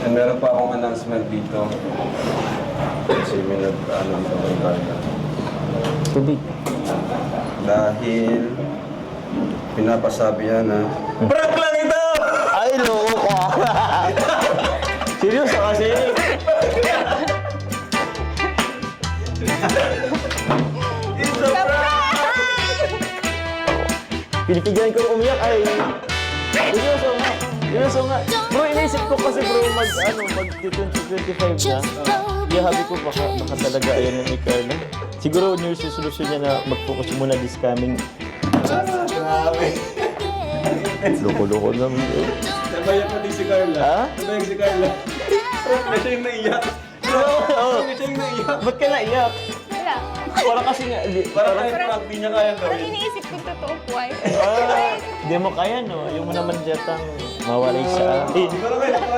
And meron pa akong announcement dito. Kasi may nag-ano dito kay Carla. Tubig. Dahil pinapasabi yan na prank lang ito! Ay, loko ka! Seryoso kasi? It's a prank! Pinipigilan ko umiyak ay... Seryoso nga. Seryoso nga. Bro, iniisip ko kasi bro, mag-2025 na. Kaya habi ko baka talaga ayan yung Carla. Siguro New Year's resolution niya na mag-focus muna this coming. Grabe. Loko-loko naman. Nabayak na din si Carla. Ha? Nabayak si Carla. Prank na siya yung naiyak. Prank na siya yung naiyak. Ba't ka naiyak? Wala. Parang kasi nga... Parang kahit prank, di niya kaya Parang gawin. iniisip ko totoo po ay. Hindi mo kaya no. Yung mo naman diyatang mawari sa atin. Siguro kaya